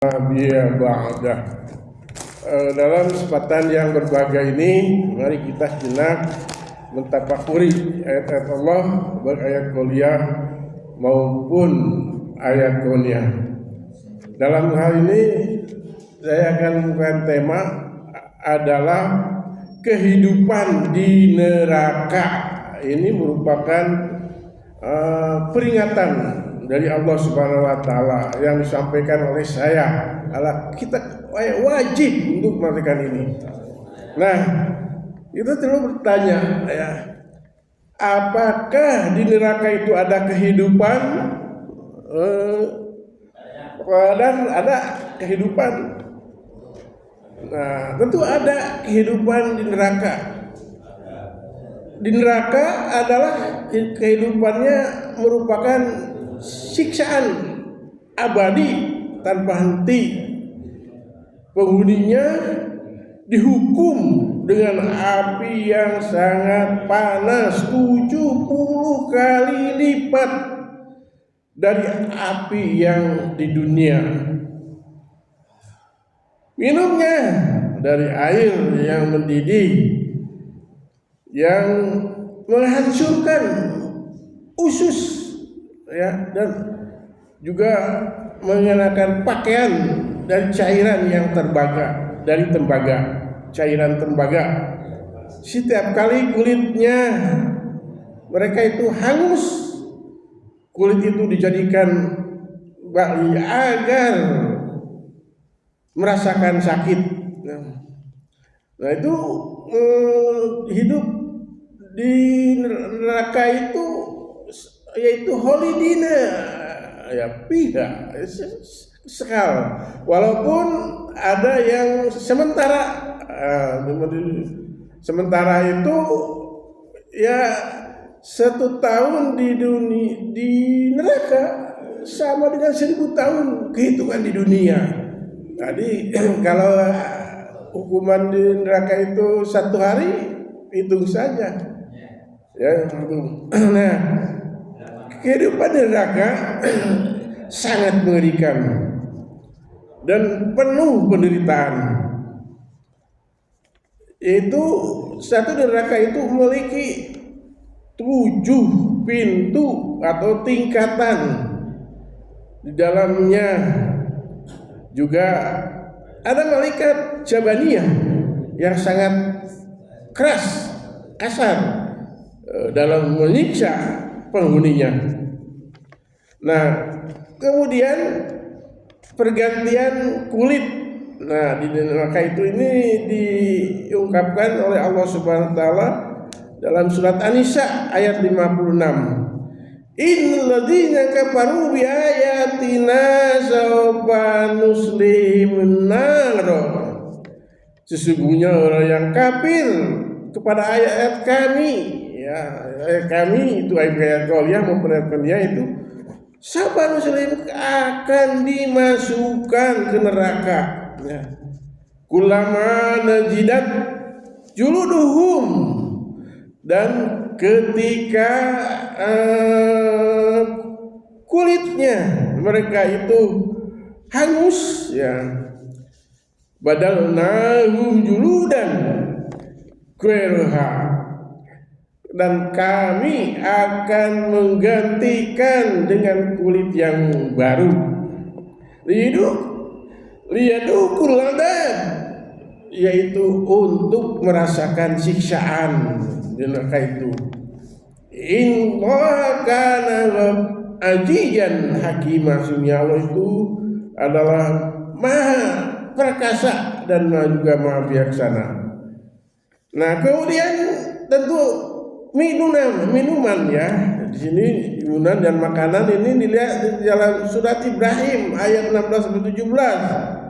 Biya ba'dah. Dalam kesempatan yang berbahagia ini, mari kita sejenak mentafakuri ayat-ayat Allah, baik ayat qauliyah maupun ayat kauniyah. Dalam hal ini saya akan memberikan tema adalah kehidupan di neraka. Ini merupakan peringatan dari Allah Subhanahu wa taala yang disampaikan oleh saya adalah kita wajib untuk melakukan ini. Nah, kita perlu bertanya ya, apakah di neraka itu ada kehidupan? Dan ada kehidupan. Nah, tentu ada kehidupan di neraka. Di neraka adalah kehidupannya merupakan siksaan abadi tanpa henti. Penghuninya dihukum dengan api yang sangat panas 70 kali lipat dari api yang di dunia. Minumnya dari air yang mendidih yang menghancurkan usus ya, dan juga mengenakan pakaian dari cairan yang terbaga, dari tembaga, cairan tembaga. Setiap kali kulitnya mereka itu hangus, kulit itu dijadikan bali agar merasakan sakit. Nah itu hidup di neraka itu yaitu holidina ya, pihak sekal, walaupun ada yang sementara. Sementara itu ya 1 tahun di dunia di neraka sama dengan 1000 tahun kehitungan di dunia. Jadi kalau hukuman di neraka itu 1 hari, hitung saja ya. Nah, kehidupan di neraka sangat mengerikan dan penuh penderitaan. Itu satu neraka itu memiliki 7 pintu atau tingkatan. Di dalamnya juga ada malaikat Jabaniyah yang sangat keras, kasar dalam menyiksa penghuninya. Nah, kemudian pergantian kulit. Nah, di neraka itu ini diungkapkan oleh Allah Subhanahu wa taala dalam surat An-Nisa ayat 56. Innal ladzina kafaru bi ayatina sawfa nuslihim nar. Sesungguhnya orang yang kafir kepada ayat-ayat kami, ya, ayat kami itu ayat qauliyah maupun ayat kauniyah itu sawfa muslim akan dimasukkan ke neraka. Ya. Kulama najidat juluduhum, dan ketika kulitnya mereka itu hangus ya, badalnahum juludan ghairaha, dan kami akan menggantikan dengan kulit yang baru. Liyadukul adab, yaitu untuk merasakan siksaan di neraka itu. Inna kana ajiyan hakimah, sungguh Allah itu adalah maha perkasa dan juga maha bijaksana. Nah, kemudian tentu minuman ya. Di sini minuman dan makanan ini dilihat di dalam surat Ibrahim ayat 16 sampai 17.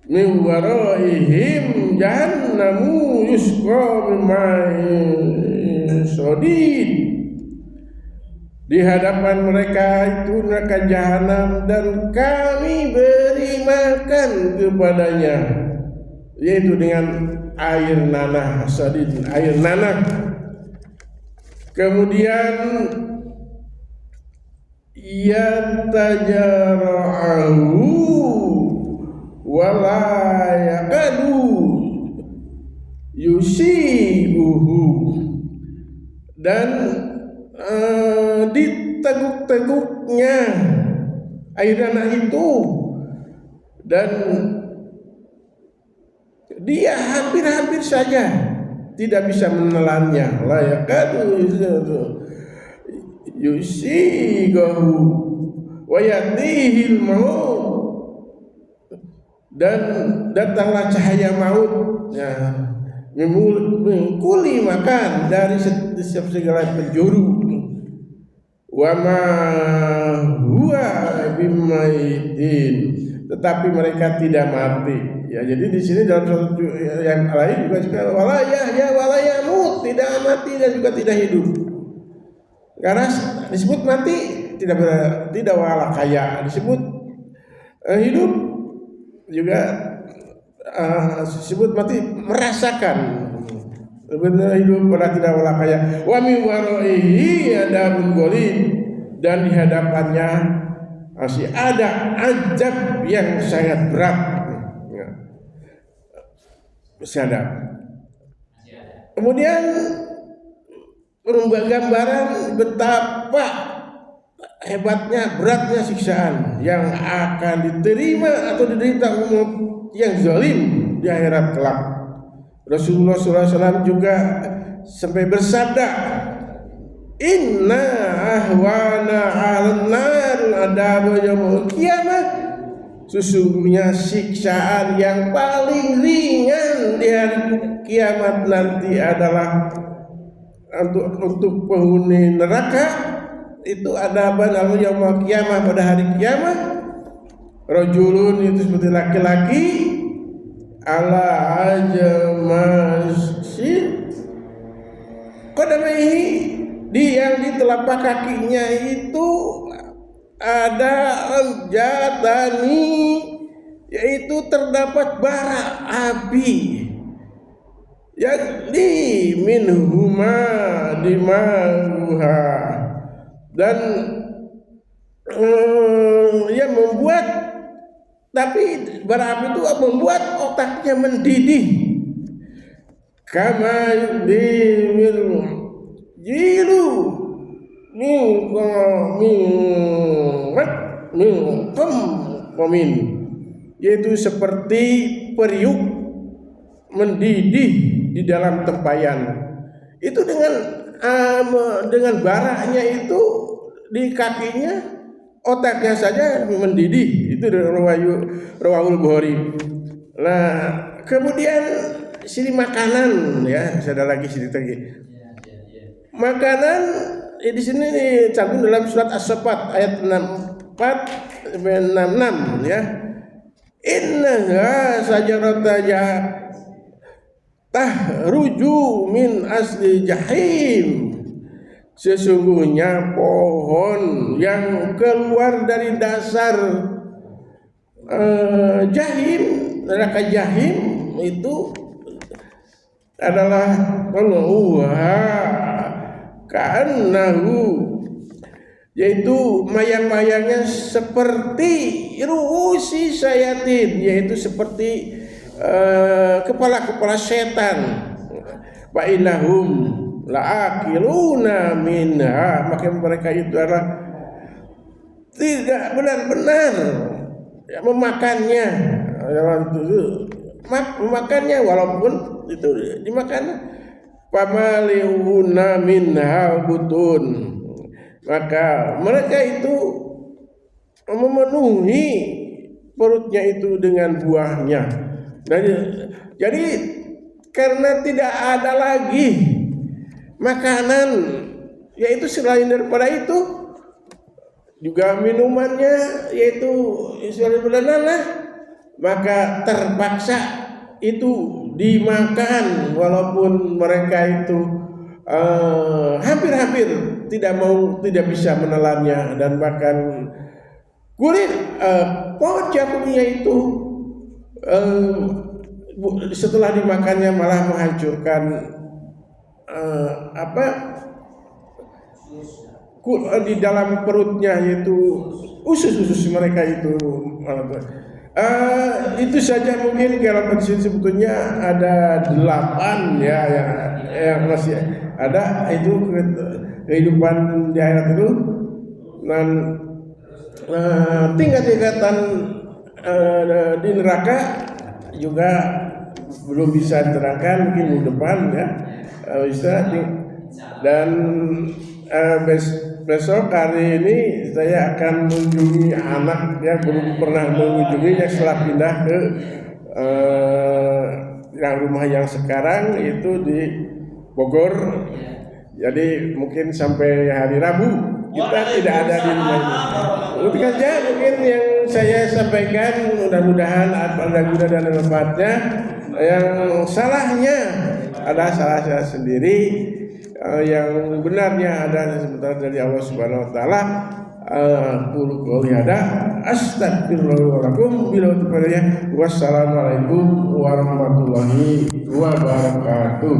Min waraihim jahannamu yusqa min ma'in shadid. Di hadapan mereka itu neraka jahanam dan kami beri makan kepadanya, yaitu dengan air nanah shadid, air nanah. Kemudian yatajara'ahu dan diteguk-teguknya air danau itu, dan dia hampir-hampir saja tidak bisa menelannya. La yakadu yusigahu wa yatihil maut, dan datanglah cahaya maut ya, mengkuli makan dari setiap segala penjuru. Wa ma huwa bimaitin, tetapi mereka tidak mati. Ya, jadi di sini dalam satu yang lain juga wala yahya wala yamut, tidak mati dan juga tidak hidup. Karena disebut mati tidak wala kaya, disebut hidup juga disebut mati merasakan. Benar hidup pada tidak wala kaya. Wa min waraihi adabun ghalib, dan di hadapannya masih ada azab yang sangat berat. Masih ada. Kemudian gambaran betapa hebatnya, beratnya siksaan yang akan diterima atau diderita umat yang zalim di akhirat kelak. Rasulullah SAW juga sampai bersabda, Inna ahwana al-nar adab yaumul qiyamah, sesungguhnya siksaan yang paling ringan di hari kiamat nanti adalah untuk penghuni neraka. Itu adaban al-yaumul qiyamah, pada hari kiamat. Rajulun itu seperti laki-laki, ala ajmasyid qadamaihi, yang di telapak kakinya itu ada al-jatani, yaitu terdapat bara api, yakni minhuma dimaruha, dan yang membuat, tapi bara api itu membuat otaknya mendidih. Kama yudimil jilu min, yaitu seperti periuk mendidih di dalam tempayan. Itu dengan baranya itu di kakinya, otaknya saja mendidih. Itu dari Rawahul Bukhari. Nah, kemudian sini makanan, ya, ada lagi cerita lagi. Makanan di sini dicantum dalam surat As-Saffat ayat 64 sampai 66 ya. Innaha sajarata tahruju min asli jahim, sesungguhnya pohon yang keluar dari dasar jahim, neraka jahim itu adalah ka'annahu, yaitu mayang-mayangnya seperti ru'usi syayatin, yaitu seperti kepala-kepala setan. Wa innahum la'akiluna minha, maka mereka itu adalah tidak benar-benar memakannya, walaupun itu dimakan. Pamalihuna minha butun, maka mereka itu memenuhi perutnya itu dengan buahnya. Jadi karena tidak ada lagi makanan, yaitu selain daripada itu juga minumannya, yaitu selain daripada, maka terpaksa itu dimakan, walaupun mereka itu hampir-hampir tidak bisa menelannya, dan bahkan kulit pohon jakumnya itu setelah dimakannya malah menghancurkan di dalam perutnya, yaitu usus-usus mereka itu. Itu saja mungkin. Kalau di sini sebetulnya ada 8 ya, yang masih ada itu kehidupan di akhirat itu, dan tingkat-tingkatan di neraka juga belum bisa diterangkan, mungkin minggu depan ya bisa. Dan besok hari ini saya akan mengunjungi anak ya, belum pernah mengunjunginya setelah pindah ke yang rumah yang sekarang itu di Bogor. Jadi mungkin sampai hari Rabu kita tidak ada di rumah ini. Itu saja mungkin yang saya sampaikan, mudah-mudahan ada guna dan manfaatnya. Yang salahnya adalah salah saya sendiri, yang benarnya adalah sebentar dari Allah Subhanahu wa taala. Qul qouli hada astagfirullahaladzim bila wassalamualaikum warahmatullahi wabarakatuh.